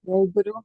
जय गुरु.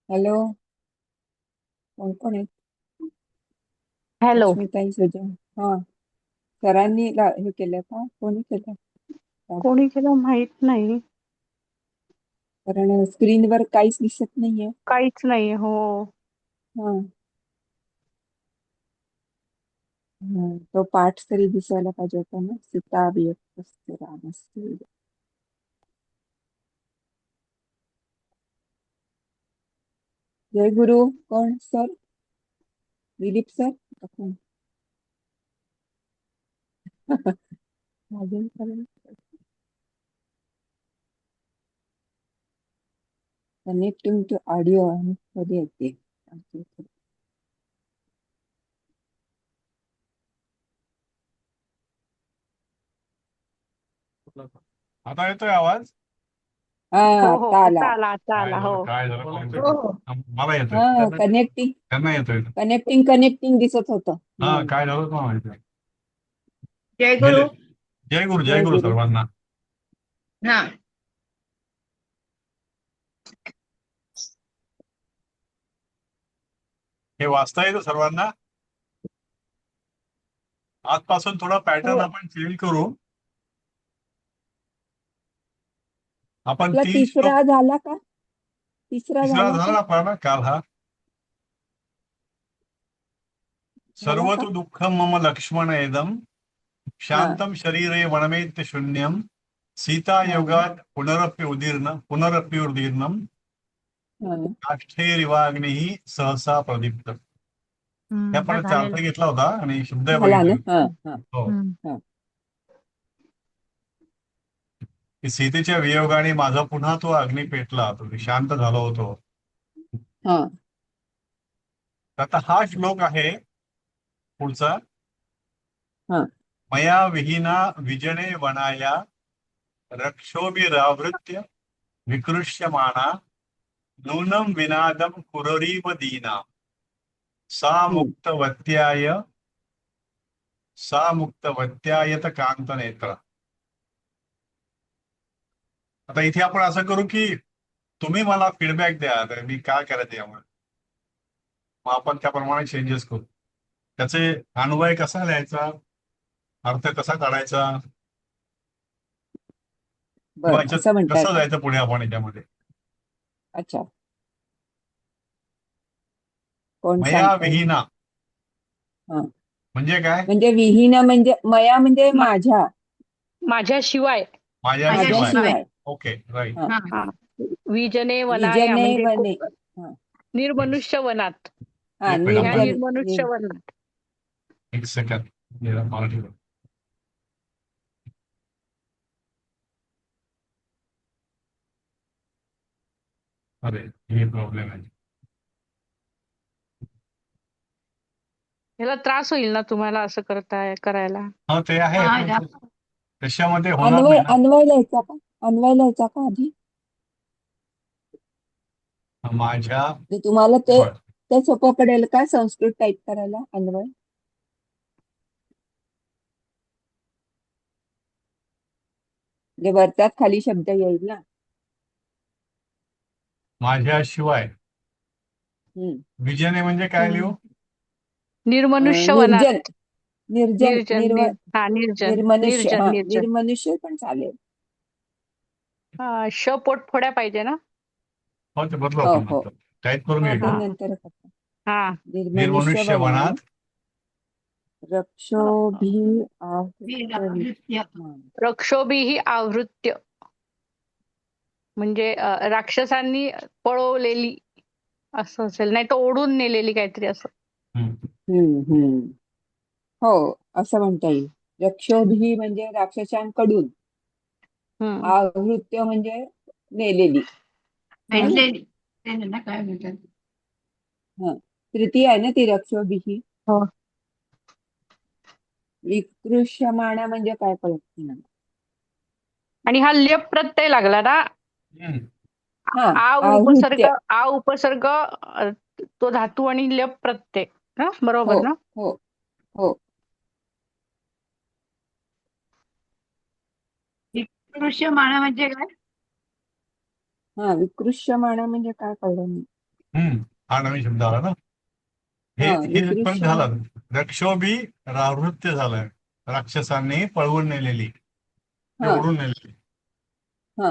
Hello. कोण कोण आहे? हॅलो. लक्ष्मीताई सुजन. हा. सरांनी हे केलं का? कोणी केलं? कोणी केलं माहित नाही. कारण स्क्रीनवर काहीच दिसत नाहीये. काहीच नाही. हो. हा. तो पाठ तरी दिसायला पाहिजे होता ना. सीता अभियक्तस्य रामस्य. जय गुरु. कोण सर? दिलीप सर का कोण? अजून कनेक्टिंग टू ऑडिओ आणि कधी येते? आता येतोय आवाज? हा. हो हो. आता आला. आता आला. आता काय आला. झालं हो. काय झालं कोण येतोय हो का? हो. मला येतोय. हा. कनेक्टिंग त्यांना येतोय. कनेक्टिंग कनेक्टिंग दिसत होतं. हा काय झालं मला माहिती. जय गुरु. जय गुरु जय जय गुरु गुरु. सर्वांना. हा. हे वाचता येतं सर्वांना? आजपासून थोडा पॅटर्न हो. आपण चेंज करू. आपण आपला 3 श्लोक. तिसरा झाला का? तिसरा तिसरा झाला का? झाला आपला काल हा. झाला सर्व का? तु दुःखम मम लक्ष्मण एदम हा. शांतम शरीरे वनमेत्य शून्यम सीता हा. योगात पुनरप्य उदीर्णम हा. काष्ठैरिवाग्निः सहसा प्रदीप्त. ह्या हा, परत अर्थ झालेला. घेतला होता आणि शब्द झाला ना. बघितले. हा. हा. हो. हा. की सीतेच्या वियोगाने माझा पुन्हा तो अग्नी पेटला, तो शांत झालो होतो. हा. आता हा श्लोक आहे पुढचा. हा. मया विहीना विजने वनाया रक्षोभिरावृत्य विकृष्यमाणा नूनं विनादं कुररीव दीना सा हम्म. मुक्तवत्यायत कांतनेत्र. आता इथे आपण असं करू की तुम्ही मला फीडबॅक द्या, तर मी काय करायचं यामुळे मग आपण त्याप्रमाणे चेंजेस करू. त्याचे अन्वय कसा लिहायचा, अर्थ कसा काढायचा, किंवा बर, याच्यात असं म्हणताय कसं का? जायचं पुढे आपण याच्यामध्ये. अच्छा. कोण मया सांगताय? विहीना हा. म्हणजे काय? म्हणजे विहीन म्हणजे मया म्हणजे मा- माझ्या. माझ्याशिवाय. माझ्याशिवाय. माझ्याशिवाय. माझ्याशिवाय. Okay right. हा. हा हा. विजने वनाया विजने म्हणजे वने. हा. निर्मनुष्य वनात. हा. एक मिनिट ह्या मला निर्मनुष्य वनात. एक सेकंड जरा मराठी बोल. अरे हे प्रॉब्लेम आहे. ह्याला त्रास होईल ना तुम्हाला असं करायला? हा ते आहे पण त्याच्यामध्ये होणार अन्वय नाही ना. अन्वय लिहायचा का? अन्वय लिहायचा का आधी? माझ्या म्हणजे तुम्हाला ते बर ते सोपं पडेल का संस्कृत टाईप करायला अन्वय? म्हणजे वरच्यात खाली शब्द येईल ना. माझ्याशिवाय हम्म. विजने म्हणजे काय लिहू? निर्मनुष्य निर्जन. वनात. निर्जन निर्जन. निर्मनुष्य. हा. निर्जन. निर्मनुष्य पण चालेल. श पोटफोड्या पाहिजे ना. हो ते बदलू हो आपण हो नंतर. टाईप करून हा ते घ्यायचं. हा नंतर करतो. हा निर्मनुष्य निर्मनुष्य वनात वनात रक्षोभी आवृत्य रक्षोभी ही आवृत्य म्हणजे राक्षसांनी पळवलेली असं असेल, नाही तर ओढून नेलेली काहीतरी असं. हम्म. हम्म हम्म हो असं म्हणता येईल. रक्षोभी म्हणजे राक्षसांकडून, हम्म. आवृत्य म्हणजे नेलेली. है ना? भेटलेली ते ना काय म्हणतात. हा तृतीय आहे ना ती रक्षोभी. हो. विकृष्यमाणा म्हणजे काय कळत नाही मला. आणि हा ल्यप प्रत्यय लागला ना. हम्म. हा उपसर्ग, आवृत्य. उपसर्ग तो धातू आणि ल्यप प्रत्यय. हा हो बरोबर ना. हो हो विकृष्य माणा म्हणजे काय? हा विकृष्यमाणा म्हणजे काय कळलं नाही. हा नवीन शब्द आला ना. हे हा हे पण विकृष्य झालं. रक्षोभी रावृत्य झालंय. राक्षसांनी पळवून नेलेली, हा ओढून नेलेली. हा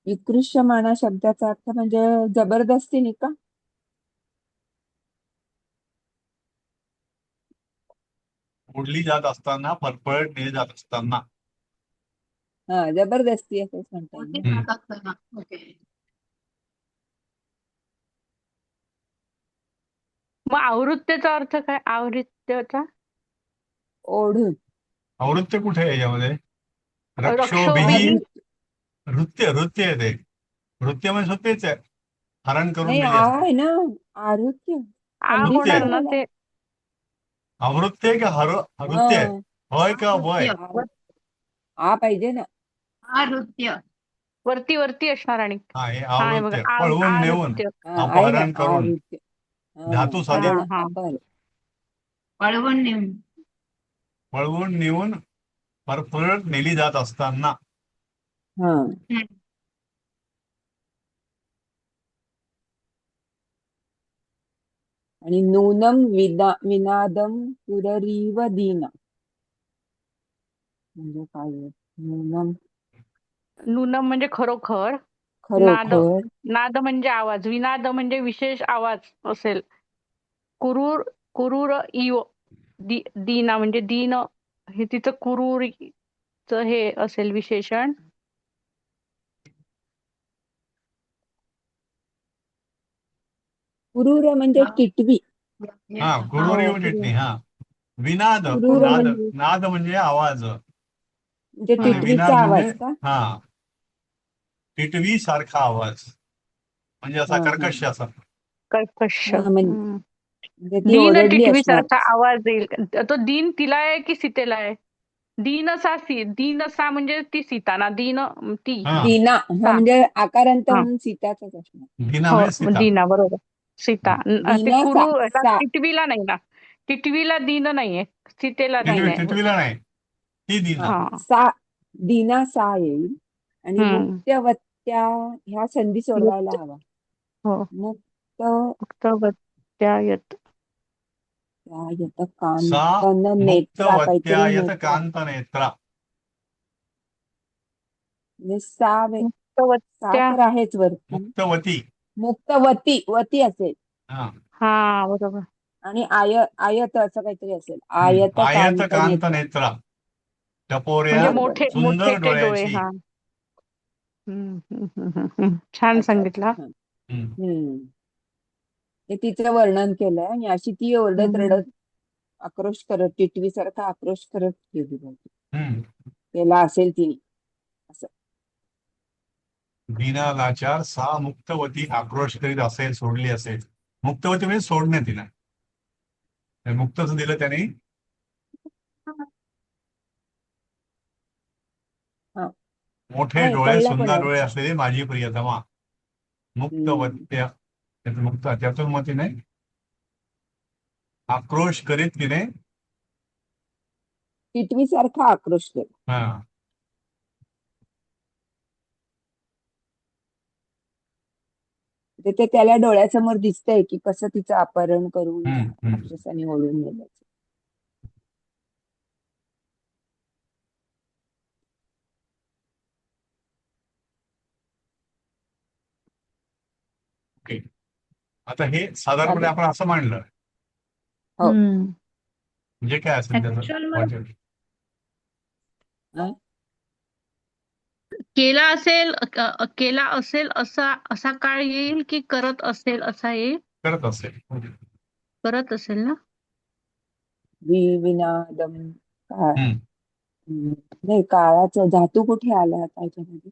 विकृष्यमाणा शब्दाचा अर्थ म्हणजे जबरदस्तीने का? ओढली जात असताना, फरफळत नेली जात असताना. हा जबरदस्ती असंच म्हणता येईल मोठी ना. हम्म. जात असताना. ओके. मग आवृत्तेचा अर्थ काय? आवृत्तेचा ओढून. आवृत्य कुठे आहे याच्यामध्ये? रक्षोभी रक्षोभी. आवृत्य नृत्य आहे ते. नृत्य म्हणजे तेच आहे. हरण करून नाही नेली असते. आहे ना आवृत्य. आ खंडी नृत्य होणार आहे. ना स्वराला. ते. आवृत्य आहे का हा नृत्य आहे? होय का वय? आ आ पाहिजे ना. नृत्य. वरती वरती असणार आणि हा हे हा हे बघा आवृत्य पळवून नेऊन, आवृत्य. हा आहे ना अपहरण करून, आवृत्य. धातू हा आहे हा साधित ना हा अपहर. पळवून नेऊन. पळवून नेऊन फरफळत नेली जात असताना. हा हम्म. आणि नूनम विनादम पुररीव दीना म्हणजे काय आहे? नूनम नूनम म्हणजे खरोखर. नाद, खरोखर. नाद म्हणजे आवाज. विनाद म्हणजे विशेष आवाज असेल. कुरूर, कुरूर इव दीना म्हणजे दीन हे तिचं कुरूरीचं हे असेल विशेषण. पुरूर म्हणजे टिटवी. हा हो गुरुरी टिटणी. हा विनाद. पुरूर नाद, म्हणजे नाद म्हणजे आवाज. आणि टिटवीचा विनाद म्हणजे आवाज का? हा टिटवी सारखा आवाज, म्हणजे असा हा हा कर्कश असा. कर्कश. हा म्हणजे ती दीन ओरडली टिटवी असणार. सारखा आवाज येईल. तो दीन तिला आहे की सीतेला आहे? दीनसा म्हणजे ती सीता ना. दीन ती हा दीना हा सा. म्हणजे आकारांत हा म्हणून सीताचाच असणार. दीना हो म्हणजे सीता. दीना बरोबर. सीता. ते दीना सा सा टिटवीला नाही ना. टिटवीला दीन नाहीये. सीतेला दीन टिटवी आहे. टिटवीला नाही, ती दीना. हा हा. सा दीना सा येईल. आणि हम्म. मुक्तवत्या ह्या संधी सोडवायला युक्त. हवा. हो. मुक्त मुक्तवत्यायत. यत सा कांतन नेत्रा काहीतरी मुक्तवत्यायत नेत्रा कांत नेत्रा. म्हणजे सा मुक्तवत्या. तर आहेच वरती. मुक्तवती. मुक्तवती वती असेल. हा हा बरोबर. आणि आयत असं काहीतरी असेल. आयत आयत कांत कांत नेत्रा. नेत्रा. टपोऱ्या म्हणजे बरोबर. मोठे सुंदर मोठे ते डोळे. डोळ्याची. हा. छान अच्छा सांगितलं. अच्छा. हम्म. हम्म हे तिचं वर्णन केलंय आणि अशी ती ओरडत हम्म. रडत आक्रोश करत टिटवी सारखा आक्रोश करत गेली होती. हम्म. केला असेल तिने असं. दीना लाचार सा मुक्तवती आक्रोश करीत असेल, सोडली असेल. मुक्तवती म्हणजे सोडणे तिला. मुक्तच दिलं त्याने. हा मोठे आहे डोळे, कळला पण सुंदर डोळे अर्थ. असलेली माझी प्रियतमा. हम्म मुक्तवत्या. त्यातून मग तिने आक्रोश करीत तिने. टिटवी सारखा आक्रोश केला. हा ते त्याला डोळ्यासमोर दिसतंय की कसं तिचं अपहरण करून हम्म. त्या हम्म. राक्षसाने ओढून नेलं. आता हे साधारणपणे चालेल. आपण असं मांडलं, हो. म्हणजे काय असेल त्याचं Actual मध्ये वाचन? हं? केला असेल असा असा काळ येईल की करत असेल असा येईल? करत असेल. करत असेल ना? विनादम काळ. हम्म. नाही, काळाचा धातू कुठे आला आता याच्यामध्ये?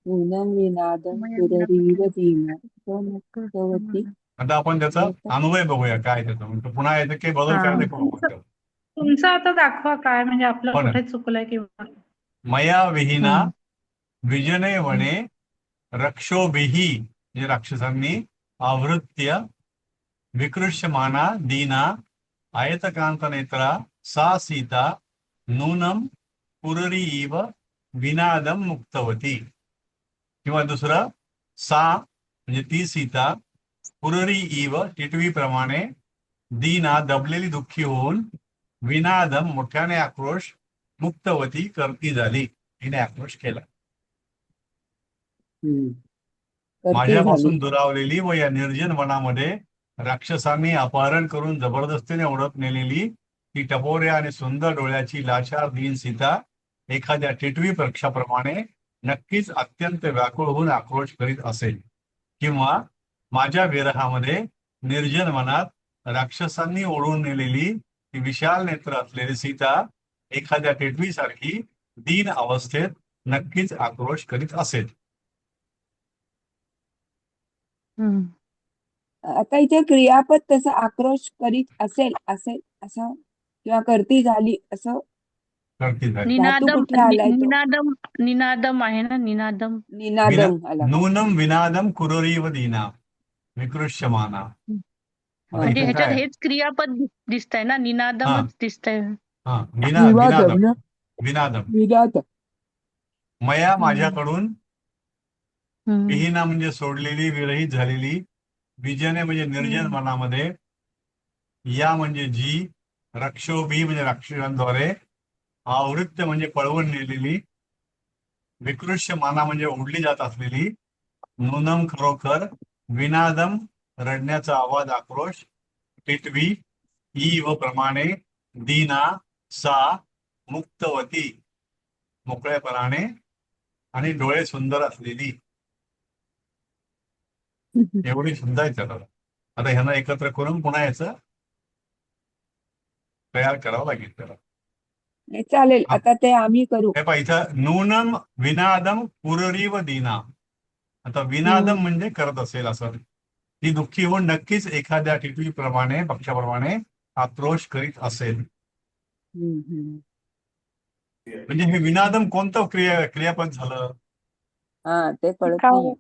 नूनम विनादम पुररीव दीना मुक्तवती. आता आपण त्याचा अन्वय बघूया काय त्याचा, म्हणजे पुन्हा याचे काही बदल हा. करायला करू आपण त्यात. तुमचं आता दाखवा काय म्हणजे आपलं हो ना. कुठे चुकलंय किंवा मया विहीना हम्म. विजने वने रक्षोभिही, म्हणजे राक्षसांनी आवृत्य विकृष्यमाना दीना आयतकांत नेत्रा सा सीता नूनम पुररी इव विनादम मुक्तवती. किंवा दुसरं, सा म्हणजे ती सीता पुररी इव टिटवीप्रमाणे दीना दबलेली दुःखी होऊन विनादम मोठ्याने आक्रोश मुक्तवती करती झाली. हिने आक्रोश केला. करती झाली. माझ्यापासून दुरावलेली व या निर्जन वनामध्ये राक्षसांनी अपहरण करून जबरदस्तीने ओढत नेलेली ती टपोऱ्या आणि सुंदर डोळ्याची लाचार दीन सीता एखाद्या टिटवी पक्षाप्रमाणे नक्कीच अत्यंत व्याकुळ होऊन आक्रोश करीत असेल. किंवा माझ्या विरहामध्ये निर्जन वनात राक्षसांनी ओढून नेलेली ती विशाल नेत्र असलेली सीता एखाद्या टिटवीसारखी दीन अवस्थेत नक्कीच आक्रोश करीत असेल. हम्म. आता इथे क्रियापद तसं आक्रोश करीत असेल असेल असं किंवा करती झाली असं करती झाली. धातू निनादम कुठे आलाय तो? निनादम निनादम आहे ना, निनादम. निनादम आला. नूनम विनादम कुररीव दीना विकृष्यमाना. आता म्हणजे इथे ह्याच्यात काय? हेच क्रियापद दिसतंय ना, निनादमच दिसतंय. हा, विवादम विनादम ना? विनादम. विनादम. मया माझ्याकडून हम्म. विहीना म्हणजे सोडलेली, विरहित झालेली, विजने म्हणजे निर्जन मनामध्ये, या म्हणजे जी, रक्षोभी म्हणजे राक्षसांद्वारे, आवृत्य म्हणजे पळवून नेलेली, विकृष्य माना म्हणजे ओढली जात असलेली, नूनम खरोखर, विनादम रडण्याचा आवाज आक्रोश, टिटवी ई व प्रमाणे, दीना सा मुक्तवती मोकळेपणाने आणि डोळे सुंदर असलेली. एवढी सुद्धा आहे त्याला. आता ह्यांना एकत्र करून पुन्हा याचं तयार करावं लागेल त्याला. नाही, चालेल, आता ते आम्ही करू. हे पहा इथं नूनम विनादम पुररीव दीना. आता विनादम म्हणजे करत असेल असं. ती दुःखी होऊन नक्कीच एखाद्या टिटवीप्रमाणे पक्षाप्रमाणे आक्रोश करीत असेल. म्हणजे हे विनादम कोणतं क्रियापद झालं? हा, ते कळत काय नाही.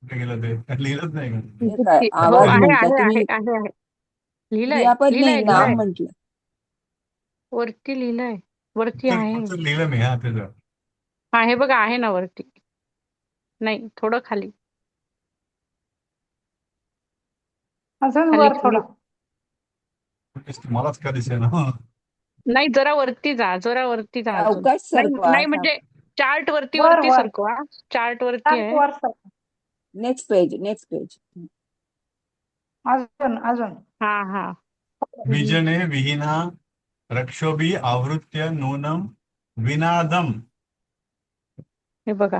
कुठे गेलं ते? लिहिलंच नाही का? हे काय हो, आवाज आहे म्हटलं आहे तुम्ही? आहे आहे आहे. लिहिलंय क्रियापद नाही, लिहिलंय नाम लिहिलंय म्हटलं. वरती लिहिलंय. वरती आहे. पुढचं लिहिलं मी. हा, त्याचं हा, हे बघा आहे ना वरती. नाही, थोडं खाली अजून खाली वर खाली. थोडं. मलाच का दिसे ना. नाही, जरा वरती जा, जरा वरती जा अजून. सावकाश नाही सरकवा. नाही, म्हणजे चार्ट वरती वर वरती वर सरकवा. चार्ट वरती आहे. वर sir. Next page, next page. अजून अजून हा हा. विजने विहीना रक्षोभी आवृत्य नूनम विनादम. हे बघा.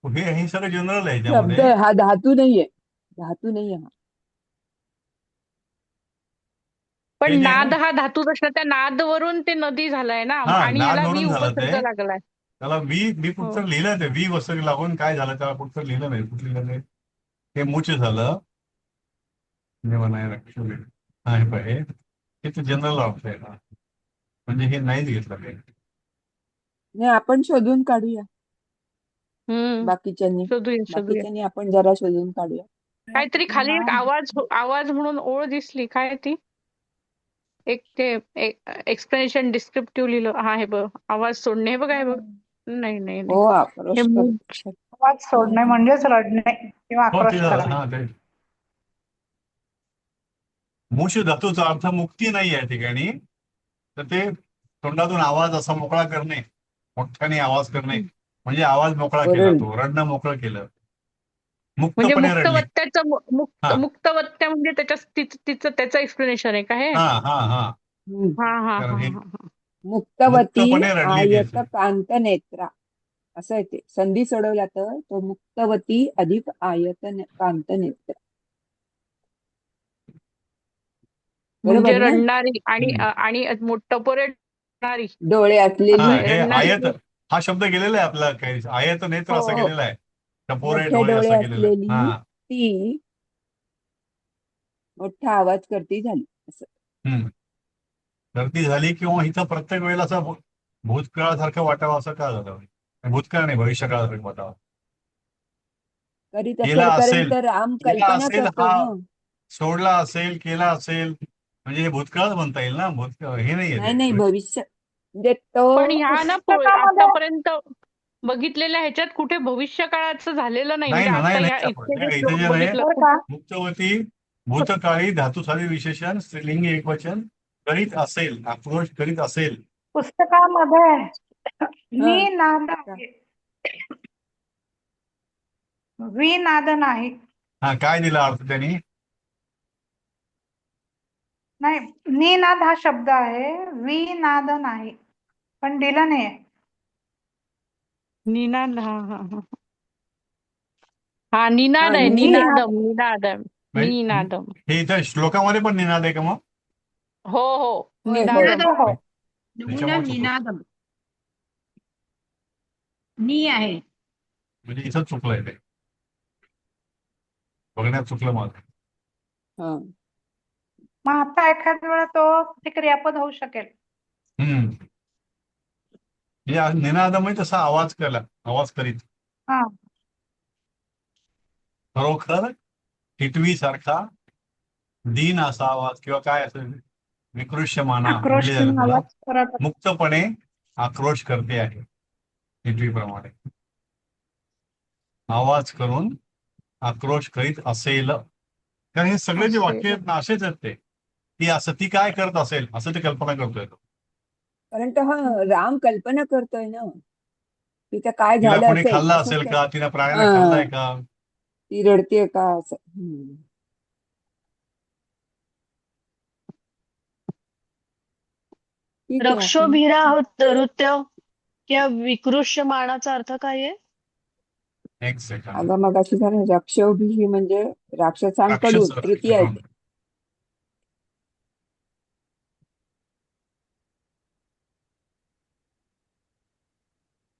हे सगळं जनरल आहे शब्द त्यामध्ये. आहे, हा धातू नाहीये. धातू नाहीये हा. पण हे जे आहे नाद ना, हा धातूच असला, त्या नादवरून ते नदी झालाय ना, हा, आणि ह्याला वी नादवरून झालं ते. उपसर्ग लागलाय. त्याला मी हो. कुठचं लिहिलं ते वी वसग लागून काय झालं त्याला कुठचं लिहिलं नाही. कुठं लिहिलं ते? हे मुच झालं. जेव्हा नाही रक्षोभी. हा, हे पाहिजे. हे तर जनरल अर्थ आहे ना. म्हणजे हे नाहीच घेतलं काही. नाही, आपण शोधून काढूया. हम्म. बाकीच्यांनी शोधूया. बाकीच्यांनी आपण जरा शोधून काढूया. काहीतरी खाली एक आवाज म्हणून ओळ दिसली, काय ती? एक ते एक्सप्लेनेशन डिस्क्रिप्टिव्ह लिहिलं. हा, हे बघ, आवाज सोडणे. हे बघा, हे बघ. नाही नाही नाही, हो, हे आक्रोश मूळ. आवाज सोडणे म्हणजेच रडणे किंवा हो, ते आक्रोश झालं. करणे. हा, ते मूष धातूचा अर्थ मुक्ती नाही या ठिकाणी. तर ते तोंडातून आवाज असा मोकळा करणे, मोठ्याने आवाज करणे, म्हणजे आवाज मोकळा केला, ओरड. तो रडणं मोकळं केलं. म्हणजे मुक्तपणे रडली. मुक्तवत्त्याचं हा मुक्तवत्त्या म्हणजे तिचं त्याचं एक्सप्लेनेशन आहे का हे? हा हा हा हम्म. हा हा कारण हा हे हा हा. मुक्तवती मुक्तपणे रडली ती आयत अशी. कांत नेत्रा असं येते. संधी सोडवला तर तो मुक्तवती अधिक आयत कांत नेत्र. म्हणजे बरोबर ना? रडणारी आणि हम्म. आणि टपोरे रडणारी डोळे हा असलेली हे रडणारी. आयत हा शब्द गेलेला आहे आपला काही आयत नेत्र हो असं हो गेलेला आहे. टपोरे मोठे डोळे डोळे असं गेलेलं आहे. असलेली हा ती मोठा आवाज करती झाली असं. हम्म. तर ती झाली किंवा इथं प्रत्येक वेळेला असं भूतकाळासारखं वाटावं असं का झालं? भूतकाळ नाही भविष्यकाळासारखं वाटावं. करीत केला असेल कारण असेल तर राम केला कल्पना असेल करतोय हा ना. सोडला असेल केला असेल म्हणजे हे भूतकाळच म्हणता येईल ना. भूतकाळ हे नाहीये नाही ते नाही भविष्य म्हणजे पण तो ह्या ना पुस्तकामध्ये आतापर्यंत बघितलेल्या ह्याच्यात कुठे भविष्य काळाचं झालेलं नाही. नाही म्हणजे ना आता नाही ह्या नाही इथे जे इथे श्लोक जे नाही बघितलं बरं का, कुठे मुक्तवती भूतकाळी धातुसारी विशेषण स्त्रीलिंगी एकवचन करीत असेल अप्रोच करीत असेल. पुस्तकामध्ये हा निनाद आहे, विनाद नाही. हा काय दिला अर्थ त्यांनी? नाही, निनाद हा शब्द आहे, विनाद नाही, पण दिलं नाही. निनाद. हा हा हा हा निनाद हा आहे. निनाद. निनादम म्हणजे निनादम. हे इथं श्लोकामध्ये पण निनाद आहे का मग? हो हो होय होय. निनादम. हो हो. त्याच्यामुळे चुकलं. निनादम नी आहे. म्हणजे इथं चुकलंय ते बघण्यात चुकलं माझं. हा मग आता एखाद्या वेळा तो ते क्रियापद होऊ शकेल. हम्म. म्हणजे निनादमही तसा आवाज केला आवाज करीत हा, खरोखर टिटवी सारखा दीन असा आवाज किंवा काय असेल विकृष्यमाना आक्रोश म्हटले झालं किंवा तुला आवाज करत. मुक्तपणे आक्रोश करते आहे. टिटवीप्रमाणे आवाज करून आक्रोश करीत असेल. कारण हे सगळे जे वाक्य असेल. आहेत ना असेच आहेत ते. ती असं ती काय करत असेल असं ते कल्पना करतोय तो. कारण तो हा राम कल्पना करतोय ना. तिचं काय तिला झालं कोणी असेल खाल्लं असं असेल का तिला प्राण्याने हा खाल्लाय का? ती रडतीये का असं. ठीक आहे आपण रक्षोभिरा नृत्य किंवा विकृष्यमाणाचा अर्थ काय आहे? एक सेकंड. अगं मगाशी झालं रक्षोभी म्हणजे राक्षसांकडून राक्षस तृतीय आहे ते.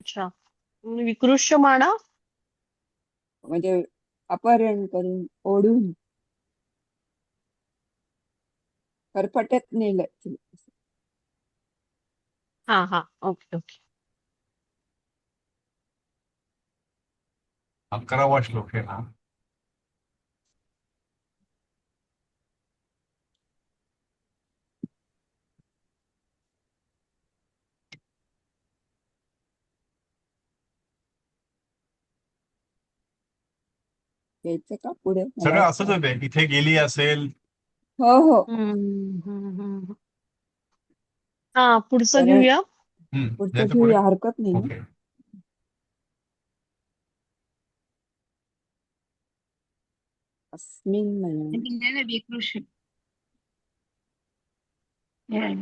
अच्छा, विकृष्यमाणा म्हणजे अपहरण करून ओढून फरफटत नेलं. हा हा, ओके ओके. 11वा श्लोक आहे ना. घ्यायचं का पुढे मला सगळं वाटतं. असंच आहे. इथे गेली असेल हो हो हा, पुढचं कारण घेऊया. पुढचं जायचं पुढे. घेऊया हरकत नाही ना. ओके. अस्मिन मया दिलेलं विकृष्य हे आहे.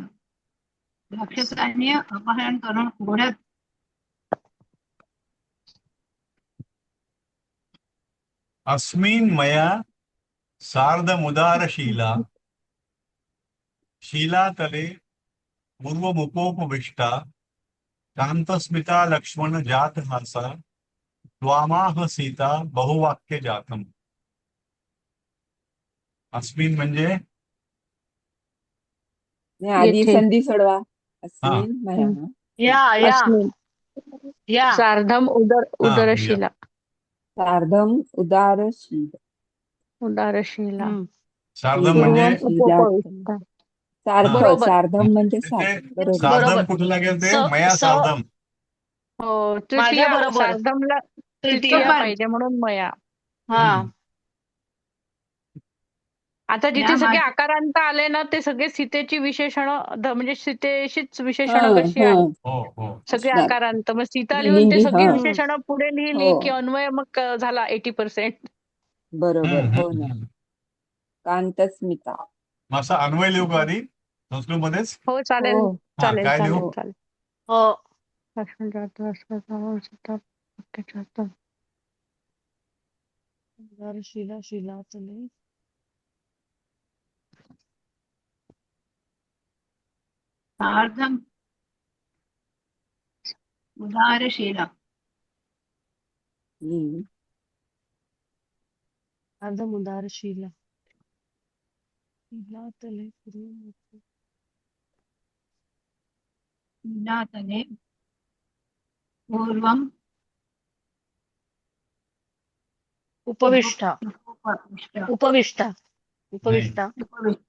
राक्षसाने अपहरण करून घोड्यात अस्मिन मया सार्धमुदारशीला शीलातले पूर्वमुपोपविष्टा कांतस्मिता लक्ष्मण जातहासा त्वामाह सीता बहुवाक्य जातम. अस्मिन म्हणजे नाही, आधी येथे. संधी सोडवा. हा अस्मिन मया या अस्मिन या सार्धम हा उदरशिला सार्धम उदारशील उदारशिला हम्म. सार्धम म्हणजे पूर्वम शीला उपपविष्टा. हा बरोबर. सार्धम म्हणजे सात. ते बरोबर सार्धम बरोबर. कुठे लागेल ते स मया स सार्धम. हो तृतीया माझ्या बरोबर. सार्धमला तृतीय. तृतीया पाहिजे म्हणून मया. हा, आता या जिथे सगळे मा- आकारांत आले ना ते सगळे सीतेची विशेषण म्हणजे सीतेशीच हा विशेषण कशी हा आहेत हो हो सगळे असणार आकारांत. मग सीता लिहून ते स्त्रीलिंगी हा सगळी विशेषण पुढे लिहिली हो. की अन्वय मग झाला 80%. बरोबर, हो ना. हम्म. कांतस्मिता. मग असा अन्वय लिहू का आधी संस्कृतमध्येच? हो हो चालेल हा, चालेल काय लिहू? चालेल हो. चालेल हो लक्ष्मण जातं असं जावं असं तर वाक्याच्या अर्थ. उदार शिला शिला तले सार्धम उदारशीला हम्म. अर्धमुदार शिला शिला तले पूर्व शीलातले पूर्वम उपविष्टा उपविष्ट उपविष्टा नाही. उपविष्टा उपविष्ट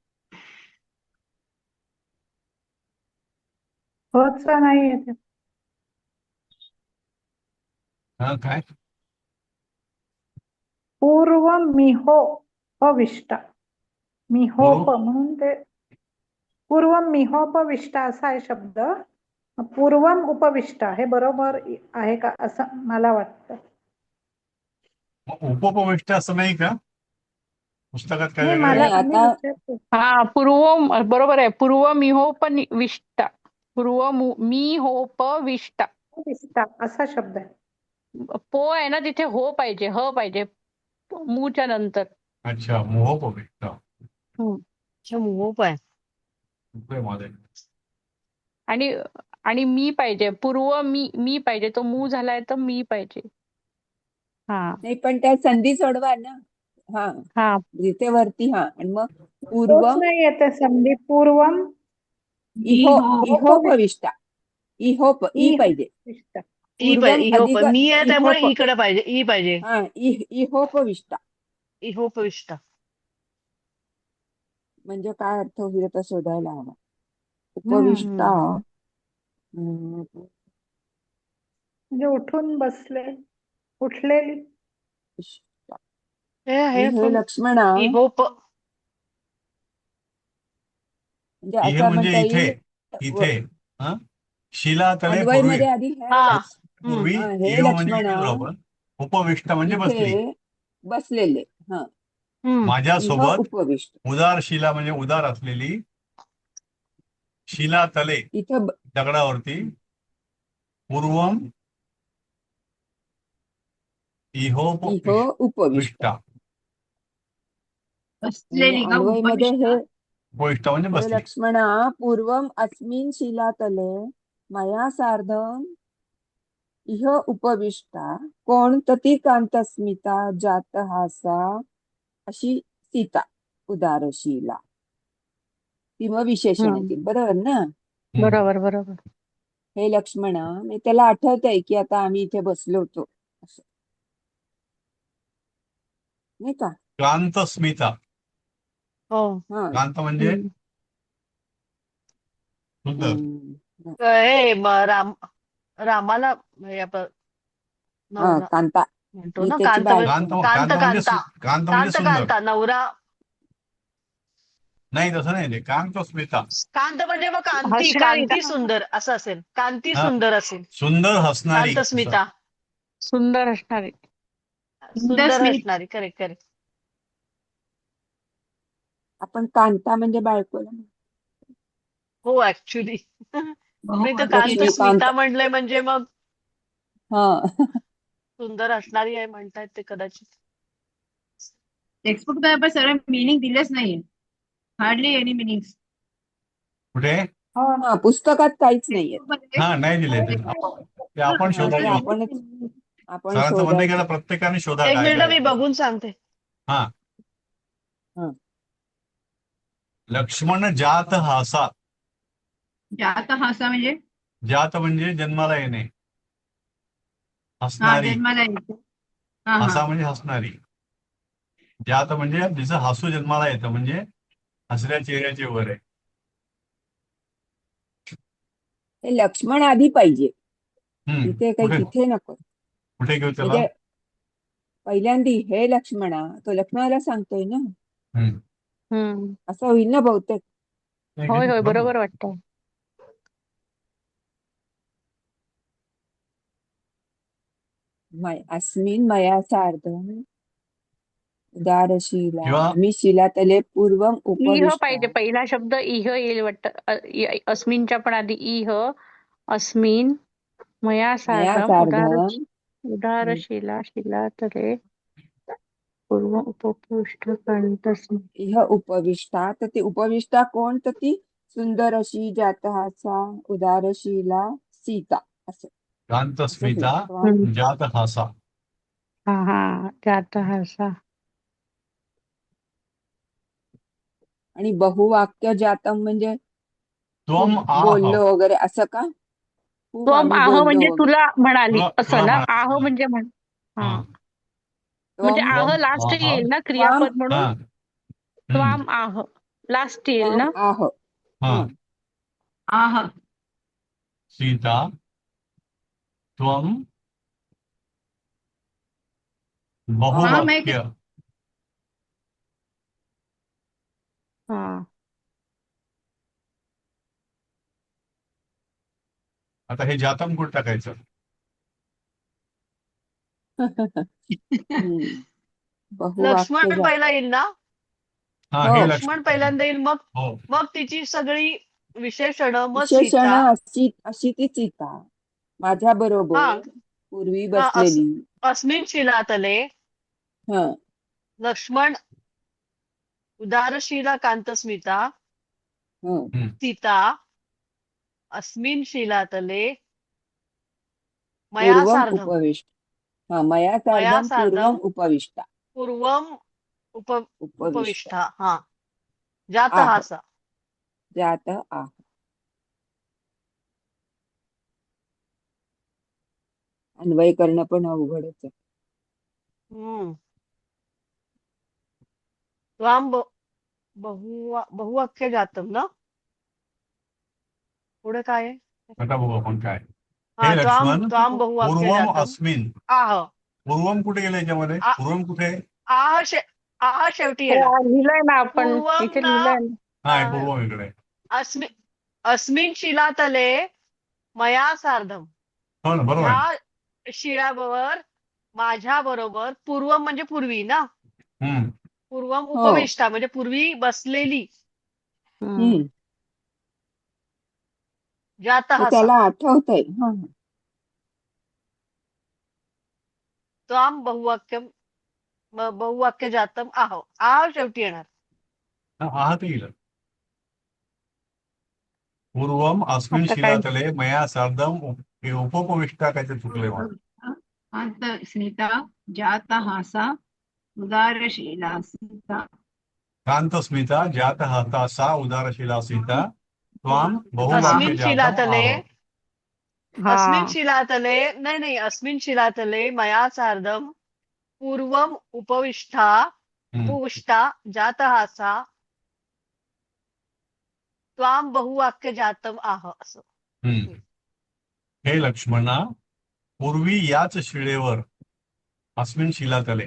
होच नाही येते. हा, काय? पूर्वमिहोपविष्टा. मिहोप पूर्व म्हणून ते पूर्वमिहोपविष्टा असा आहे शब्द. पूर्वम उपविष्टा हे बरोबर आहे का असं मला वाटतं. मग उपपविष्ट असं नाही का पुस्तकात काय नाही वेगळं आहे? मला नाही, मी आता विचारते. हा बरोबर आहे पूर्वमिहोपविष्टा मिहोपविष्टा. उपविष्टा असा शब्द आहे. पो आहे ना तिथे हो पाहिजे ह पाहिजे मूच्या नंतर. अच्छा, मोहपविष्ट. अच्छा मोप आहे मध्ये आणि आणि मी पाहिजे मी पाहिजे तो मू झालाय तर मी पाहिजे. हा नाही, पण त्या संधी सोडवा ना. हा, हा जिथे वरती हा आणि मग होच पूर्वम नाही येते संधी. पूर्वम इहो मिहोप इहोपविष्टा. इहोप ई पाहिजे. उपविष्टा. ई पाहिजे पूर्वम इहोप अधिक मी आहे त्यामुळे इहोप. इकडे पाहिजे ई पाहिजे हा, इहोपविष्टा इहोपविष्टा म्हणजे काय अर्थ होईल तर शोधायला हवा. उपविष्टा. हम्म हम्म, म्हणजे उठून बसले, उठलेली. इष्टा. हे आणि आहे हे पण लक्ष्मणा इहोप म्हणजे हे असं म्हणजे म्हणता इथे येईल. इथे हा शिलातले अन्वय पूर्वी मध्ये आधी हा हे हम्म पूर्वी हे इहो म्हणजे लक्ष्मणा इथे बरोबर. उपविष्ट म्हणजे बसली. इथे बसलेले. हा, हम्म इह माझ्यासोबत उपविष्ट. उदार शिला म्हणजे उदार असलेली शिलातले इथं दगडावरती पूर्वम इह उपविष्ट. इहोपविष्टा. म्हणजे बसलेली का अन्वय मध्ये उपविष्ट. उपविष्टा म्हणजे हे बसली. लक्ष्मणा पूर्वम अस्मिन् शिलातले मया सार्धम इह उपविष्टा कोण ततिकांतस्मिता जातहासा अशी सीता उदारशीला. ती मग विशेषण येतील, बरोबर ना. बरोबर बरोबर. हे लक्ष्मणा मी त्याला आठवतंय की आता आम्ही इथे बसलो होतो असं, नाही का. क्रांत स्मिता. हो हा. क्रांत म्हणजे सुंदर. हम्म. हे रामाला हे आपण हा, नवरा कांता म्हणतो ही ना त्याची कांत बायको. कांत कांता कांत म्हणजे कांत सुंदर. कांता नवरा नाही तसं नाही ते कांत स्मिता. कांत म्हणजे मग कांती हसणारी कांती सुंदर असं असेल कांती हा, सुंदर असेल सुंदर हसणारी कांत असं. स्मिता सुंदर असणारी. सुंदर स्मित हसणारी करेक्ट करेक्ट आपण कांता म्हणजे बायकोला म्हणतो. हो ऍक्च्युली मी तर कांत बहुवचनी लक्ष्मीकांत. स्मिता म्हणलंय म्हणजे मग हा. सुंदर असणारी आहे म्हणतायत ते कदाचित टेक्स्टबुक पण सरळ मिनिंग दिलेच नाहीये. Hardly any meaning. कुठे? हो हा, पुस्तकात काहीच नाहीये. टेक्स्टबुक मध्ये हा, नाही दिले ते आपण हा, ते शोधायचे. आपण सरांचं म्हणणं आहे की आता शोधायचं. प्रत्येकाने शोधा एक काय मिनिट काय मी ते. बघून सांगते हा, हा. लक्ष्मण जात हासा. जात हासा म्हणजे जात म्हणजे जन्माला येणे, हा हसणारी. जन्माला येतो. हा हा हसा म्हणजे हसणारी. जात म्हणजे जिचं हसू जन्माला येतं म्हणजे हसऱ्या चेहऱ्याचे वर आहे. हे लक्ष्मण आधी पाहिजे इथे, काही कुठे तिथे नको. कुठे घेऊ त्याला? म्हणजे पहिल्यांदी हे लक्ष्मणा तो लक्ष्मणाला सांगतोय ना, हम्म. हम्म. असं होईल ना बहुतेक. होय होय बरोबर वाटतं. अस्मिन् मया सार्धम उदारशीला किंवा मी शिलातले पूर्वम इह उपविष्टा पाहिजे, पहिला शब्द इह येईल वाटतं. अस्मिनच्या पण आधी इह. अस्मिन मया मया सार्धम सार्धम उदारशीला शिलातले पूर्व उपपृष्ठ कंठस्मी. इह उपविष्टा, तर ती उपविष्टा कोण? तर ती सुंदर अशी जातहासा उदारशीला सीता असं कांतस्मिता असं जातहासा. हा हा जातहासा. आणि बहुवाक्य जातम म्हणजे खूप त्वम आह. बोललो वगैरे असं का? खूप त्वम आम्ही आह बोललो म्हणजे वगैरे. तुला म्हणाली तुला असं तुला ना. म्हणा. आह म्हणजे हा. हा. म्हणजे त्वम आह त्वम लास्ट आह. येईल ना त्वाम क्रियापद हा. म्हणून. हम्म. त्वाम आह लास्ट येईल त्वाम ना. आह हा. हं. आह सीता त्वम हाँ मैं बहुवाक्य. हा. आता हे जातम कुठं टाकायचं? हम्म. बहुवाक्य लक्ष्मण पहिला जातम. येईल ना. हा, हो हे लक्ष्मण लक्ष्मण. पहिल्यांदा येईल, मग हो. मग तिची सगळी विशेषण, मग विशेषण सीता. अशी अशी ती सीता माझ्या बरोबर हा पूर्वी हा बसलेली. अस्मिन शिलातले हं लक्ष्मण उदारशीला कांतस्मिता हं सीता अस्मिन शिलातले मया पूर्वम सार्धम उपविष्ट. हा मया मया सार्धम पूर्वम सार्धम उपविष्टा. पूर्वम उपविष्ट उपविष्टा. हा आह जातहासा. जात आह. अन्वय करणं पण अवघडच आहे. हम्म. त्वाम बहुवाक्य जातम ना. पुढे काय आहे? आता बघू आपण काय. हा हे त्वाम लक्ष्मण त्वाम बहुवाक्य पूर्वम जातम अस्मिन. आह. पूर्वम कुठे गेलं याच्यामध्ये? आ- पूर्वम कुठे आहे? आह आह शेवटी येणार. लिहिलंय ना आपण पूर्वम इथे ना लिहिलंय ना. हा, हे पूर्वम इकडे. अस्मिन अस्मिन शिलातले मया सार्धम. हो ना, बरोबर आहे. ह्या शिळावर माझ्या बरोबर. पूर्वम म्हणजे पूर्वी ना. हम्म. पूर्वम हो उपविष्टा म्हणजे पूर्वी बसलेली. हम्म. ते जातहासा. त्याला आठवतंय. हा त्वाम बहुवाक्य जातम आह. आह शेवटी येणार. आहात येईल. पूर्वम अस्मिन आता काय शिलातले मया सार्धम हे उपविष्टा काहीतरी चुकले मला. कांतस्मिता जातहासा उदारशीला सीता कांतस्मिता जातहासा उदारशीला सीता त्वाम बहुवाक्य अस्मिन जातम शिलातले आहो. हा. अस्मिन शिलातले नाही अस्मिन शिलातले मया सार्धम पूर्वम उपविष्टा हम्म. उपविष्टा जातहासा त्वाम बहुवाक्य जातम आह असं. हम्म. हे लक्ष्मणा पूर्वी याच शिळेवर अस्मिन शिलातले.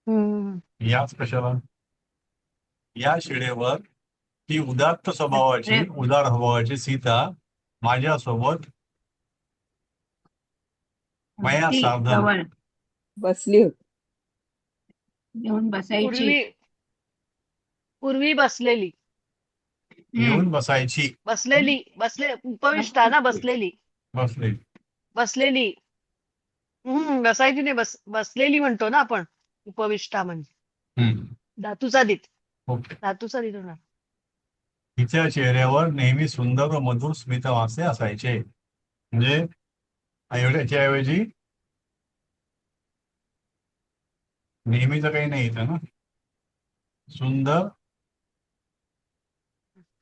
हम्म. याच कशाला? या शिळेवर ती उदात्त स्वभावाची उदार स्वभावाची सीता माझ्यासोबत मया ती सार्धम जवळ बसली होती. येऊन बसायची. पूर्वी बसलेली येऊन बसायची. उपविष्टा ना. बसलेली बसले. बसलेली. बसायची नाही, बसलेली म्हणतो ना आपण. उपविष्टा म्हणजे हम्म. धातूचा दित. ओके. धातूचा दित होणार. तिच्या चेहऱ्यावर नेहमी सुंदर व मधुर स्मितहास्य असायचे. म्हणजे एवढ्याच्या ऐवजी नेहमीच काही नाही इथं ना. सुंदर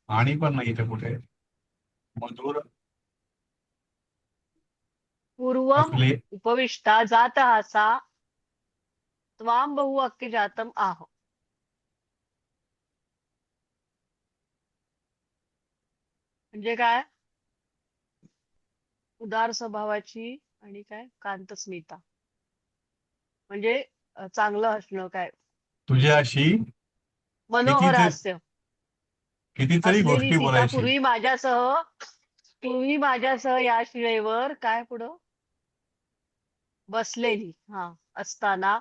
आणि पण नाही इथं कुठे. मधुर पूर्वम असले. उपविष्टा जातहासा त्वाम बहुवाक्य जातम आह. म्हणजे काय? उदार स्वभावाची आणि काय कांतस्मिता म्हणजे चांगलं असणं, काय तुझ्याशी मनोहर कितीतरी हास्य कितीतरी असलेली गोष्टी सीता बोलायची. पूर्वी माझ्यासह या शिळेवर काय पुढं बसलेली असताना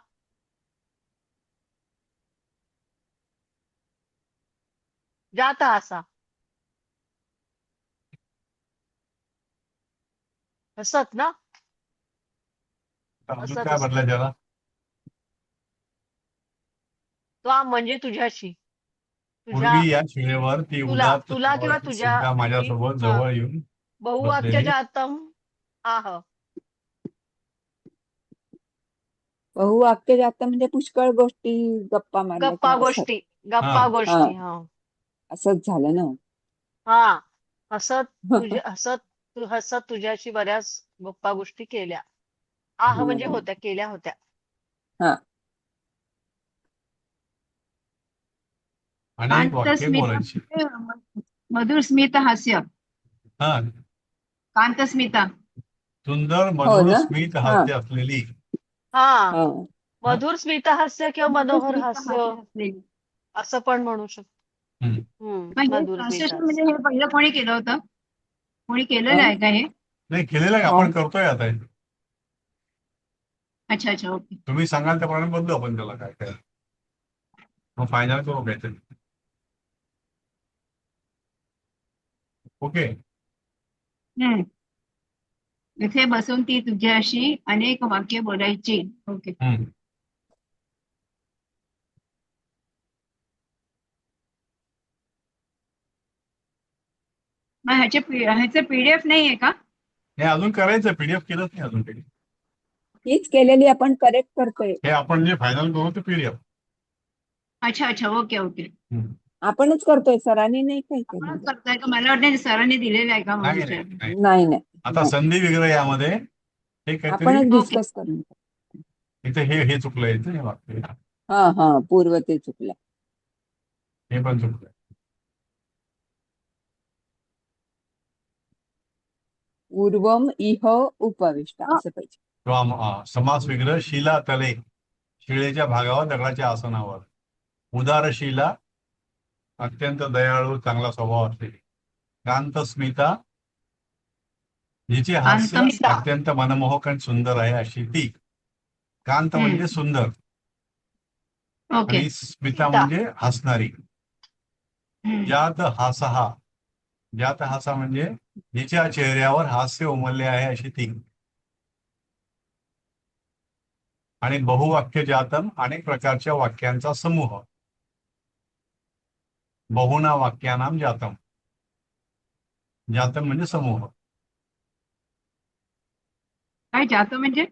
जातहासा हसत ना अजून हसत काय असत बदलाय त्याला? त्वाम म्हणजे तुझ्याशी तुझ्या पूर्वी या शिळेवर ती तुला उदात्त तुला किंवा स्वभावाची तुझ्या सीता माझ्यासोबत हा जवळ येऊन बहुवाक्य बसलेली. जातम आह बहुवाक्य जात म्हणजे पुष्कळ गोष्टी गप्पा मारल्या गप्पा किंवा असं. गोष्टी हा गप्पा हा गोष्टी हा असंच झालं ना. हा हसत तुझ्याशी बऱ्याच गप्पा गोष्टी केल्या आह म्हणजे होत्या केल्या होत्या हा अनेक वाक्ये कांतस्मित बोलायची. मधुर स्मित हास्य हा कांतस्मिता सुंदर हो मधुर ना. स्मित हा हास्य असलेली. हा हा हा मधुर स्मितहास्य किंवा मधुर मनोहर स्मित हास्य हास्य असलेली. असं पण म्हणू शकतो हम्म. मग हे मधुर ट्रान्सलेशन स्मितहास्य म्हणजे हे पहिलं कोणी केलं होतं? कोणी केलेलं हा आहे का हे? नाही केलेलं आहे, हा. आपण करतोय आता हे. अच्छा अच्छा ओके. तुम्ही सांगाल त्याप्रमाणे बदलू आपण त्याला काय काय. मग फायनल करू काहीतरी. ओके. हम्म. इथे बसून ती तुझ्याशी अनेक वाक्य बोलायची. ओके. हम्म. मग ह्याचे पीडीएफ नाहीये का? हे अजून करायचं, पीडीएफ केलंच नाही अजून काही. हीच केलेली आपण करेक्ट करतोय. हे आपण जे फायनल करू ते पीडीएफ. अच्छा अच्छा ओके ओके. आपणच करतोय, सरांनी नाही काही आपणच केलेलं. करताय का? मला वाटतं सरांनी दिलेलं आहे का म्हणून नाही नाही विचारलं. नाही. नाही नाही आता नाही. संधी वगैरे यामध्ये हे काहीतरी आपणच ओके. डिस्कस करून. इथे हे चुकलं, इथे हे वाक्य हा हा पूर्व ते चुकलं. हे पण चुकलं. पूर्वम इह उपविष्ट हो. असं पाहिजे. किंवा समास विग्रह शिला तले, शिळेच्या भागावर दगडाच्या आसनावर. उदारशिला अत्यंत दयाळू चांगला स्वभाव असलेली. कांतस्मिता जिचे हास्य कांतस्मिता. अत्यंत मनमोहक आणि सुंदर आहे अशी ती. कांत म्हणजे सुंदर ओके. आणि स्मिता सीता म्हणजे हसणारी. हम्म. ज्यात हासा म्हणजे जिच्या चेहऱ्यावर हास्य उमलले आहे अशी ती. आणि बहुवाक्य जातम अनेक प्रकारच्या वाक्यांचा समूह. बहुना वाक्यानाम जातम. जातम म्हणजे समूह. काय जातं म्हणजे?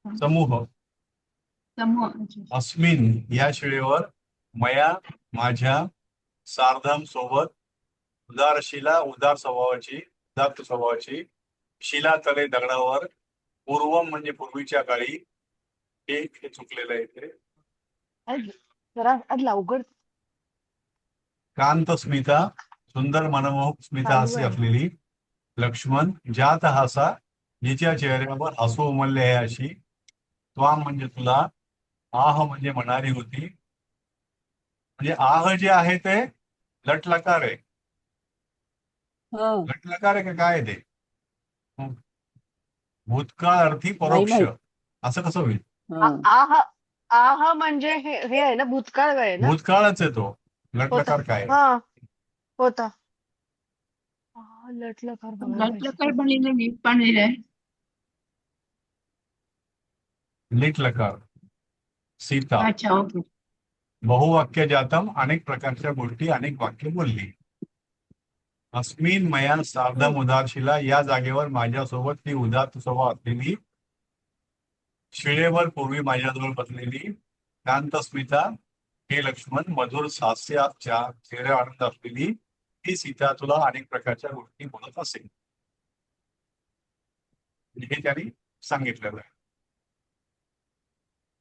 समूह. समूह. अच्छा. अस्मिन या शिळेवर मया माझ्या सार्धम सोबत उदारशिला उदात्त स्वभावाची शिला तले दगडावर पूर्वम म्हणजे पूर्वीच्या काळी. हे चुकलेलं आहे इथे. जरा आदला उघड कांत स्मिता सुंदर मनमोहक स्मिता चालू हास्य आहे ना असलेली. लक्ष्मण जात हासा जिच्या चेहऱ्यावर हसू उमलले आहे अशी. त्वाम म्हणजे तुला. आह म्हणजे म्हणारी होती. म्हणजे आह जे आहे ते लटलकार आहे. हा लटलकार आहे का काय आहे ते? भूतकाळ अर्थी नाही परोक्ष. माहित. असं कसं होईल? हा आह आह म्हणजे हे आहे ना भूतकाळ आहे ना भूतकाळच आहे तो. होता लटलकार काय आहे? हा होता लटलकार बघायला पाहिजे लटलकार बनलेलं नीट पण लिहिलंय. लिट लकार. सीता. अच्छा ओके. बहुवाक्य जातम अनेक प्रकारच्या गोष्टी अनेक वाक्य बोलली. अस्मिन मया सार्धम उदारशिला या जागेवर माझ्यासोबत ती उदात्त स्वभाव असलेली. शिळेवर पूर्वी माझ्याजवळ बसलेली. कांतस्मिता हे लक्ष्मण मधुर हास्याच्या चेहऱ्या आनंद असलेली ही सीता तुला अनेक प्रकारच्या गोष्टी बोलत असेल. हे त्यांनी सांगितलेलं आहे.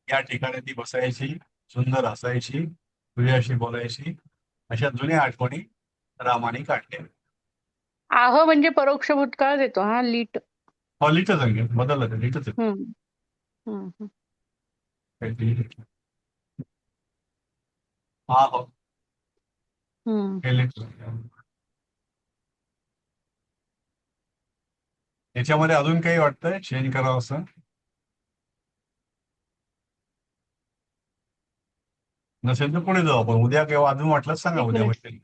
या ठिकाणी ती बसायची, सुंदर हसायची, तुझ्याशी बोलायची, अशा जुन्या आठवणी रामाने काढल्या. आह म्हणजे परोक्ष भूतकाळ देतो हा लीट. हो लिटच आहे, बदललं ते लिटच आहे. हम्म हम्म हम्म. हा हो हम्म. हे लिट. याच्यामध्ये अजून काही वाटतंय चेंज करावं असं? नसेल तर पुढे जाऊ आपण. उद्या किंवा अजून वाटलं सांगा एक उद्या मिनिट भेटेल.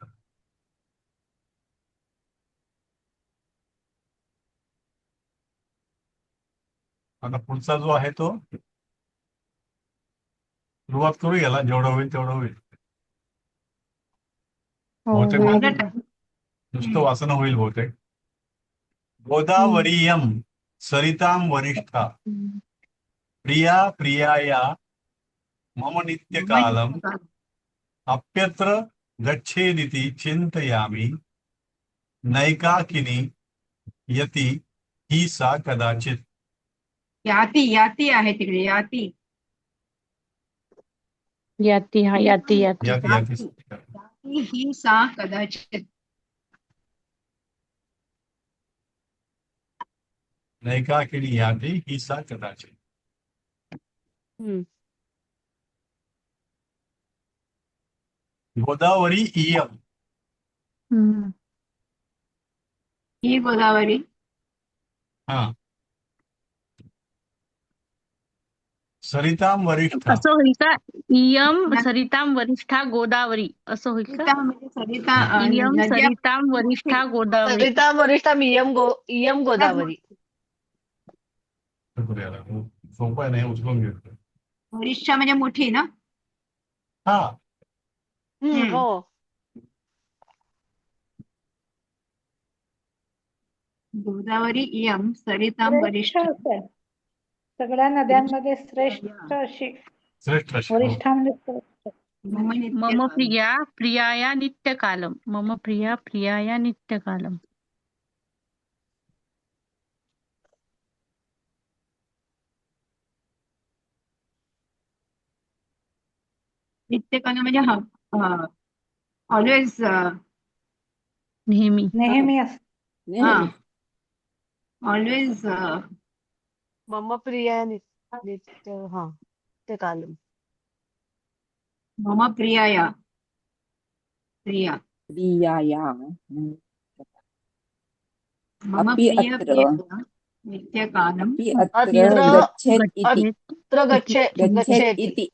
आता पुढचा जो आहे तो सुरुवात करू याला, जेवढं होईल तेवढं होईल. हो बहुतेक होईल. माझं टाक. नुसतं वाचणं होईल बहुतेक. गोदावरीयम सरितां वरिष्ठा प्रिया प्रियाया मम नित्यकालम अप्यत्र गच्छेदिति चिंतयामि नैकाकिनी यती ही सा कदाचित. याती याती आहे तिकडे याती याती हा याती याती. याती याती याती ही सा कदाचित. नैकाकिनी याती ही सा कदाचित. हम्म. गोदावरी इयम हम्म. ही गोदावरी हा सरितां वरिष्ठा. असं होईल का? इयम सरिताम वरिष्ठा गोदावरी असं होईल का? सरिता म्हणजे सरिता इयम नद्या सरिताम वरिष्ठा गोदावरी. सरिता वरिष्ठा इयम गोदावरी. सोपं आहे, नाही उचलून घेतो. वरिष्ठा म्हणजे मोठी ना. हा हो. गोदावरी इयम सरितां श्रेष्ठ वरिष्ठ असेल. सगळ्या नद्यांमध्ये श्रेष्ठ अशी. श्रेष्ठ अशी. हो. वरिष्ठा म्हणजे श्रेष्ठ. मम मम नित्यकालम. प्रिया प्रियाया नित्यकालम. मम प्रिया प्रियाया नित्यकालम. नित्यकालम म्हणजे ऑलवेज नेहमी. नेहमी असं. नेहमी. ऑलवेज मम प्रिया नित्य हा ते कालम. मम प्रियाया प्रिया प्रियाया. मम अपि प्रिय अत्र. प्रियाया नित्यकालम अपि अत्र अत्र गच्छेत् इति. अत्र गच्छेत् गच्छेति इति.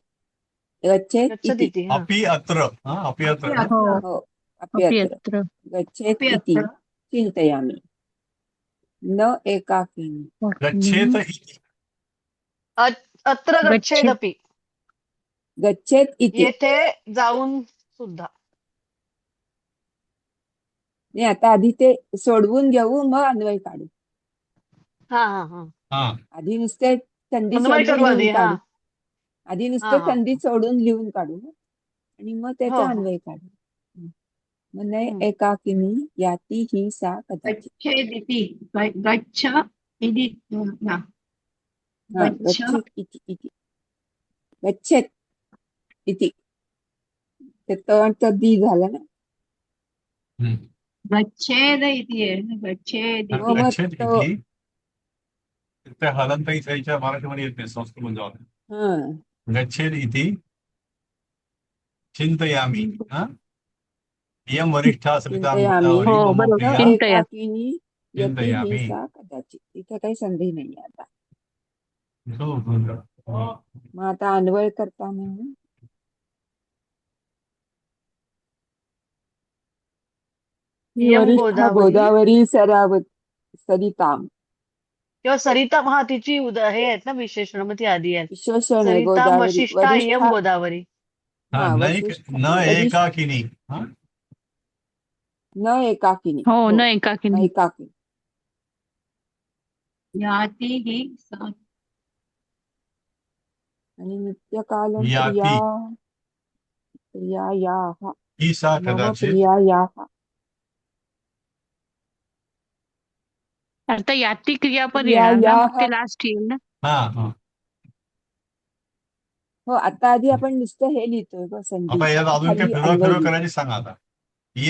गच्छेत् इति. गच्छतीति. हा. अपि अत्र. हा अपि अत्र. अपि हो. हो. अपि अपि अत्र अत्र. गच्छेत् अपि इति अत्र चिन्तयामि न एकाकिनी. गच्छेत इति. अत्र गच्छेदपि. गच्छेत् इति. येथे जाऊन सुद्धा. नाही, आता आधी ते सोडवून घेऊ, मग अन्वय काढू. हा हा हा. हा आधी नुसते संधी अन्वय सोडवून करू लिहून आधी. हा काढू. आधी हा नुसते हा संधी सोडून लिहून काढू आणि मग हो त्याचा हो. अन्वय काढू. मग नाही हम्म. एकाकिनी याती ही सा कदाचित. गच्छेदिति गच्छ इति ना हा गच्छ गच्छेत इति इति. गच्छेत इति. ते तर दी झालं ना. हम्म. गच्छेद इति आहे ना. गच्छेद हो, मग गच्छेत तो इति. ते हलंत इथं मराठीमध्ये येत नाही, संस्कृत मध्ये जाऊन. हा गच्छेद इति चिंतयामि. हा इयं वरिष्ठा सरितां चिंतयामी गोदावरी हो मम बरोबर. न प्रिया चिंतया. एकाकिनी यती ही चिंतयामि. सा कदाचित. इथं काही संधी नाही आता. हो. मग आता अन्वय करताना इयम वरिष्ठा गोदावरी गोदावरी सरिताम. किंवा सरिता हा तिची हे आहेत ना विशेषण, मग ती आधी आहेत. विशेषण आहे सरिता गोदावरी. वशिष्ठा इयम वरिष्ठा. गोदावरी. हा हा न वरिष्ठ एकाकिनी. हा न एकाकिनी. हो न न एकाकिनी. एकाकिनी. याती ही सा आणि नित्यकालं याती प्रियायाः. ही सा मम कदाचित. प्रियायाः. आता याती क्रियापद येणार ना, मग ते लास्ट येईल ना. हा हा हो, आता आधी आपण नुसतं हे लिहितोय ग संधी. आता यात अजून काय खाली फिरव अन्वय फिरव लिहितो. करायची सांगा आता.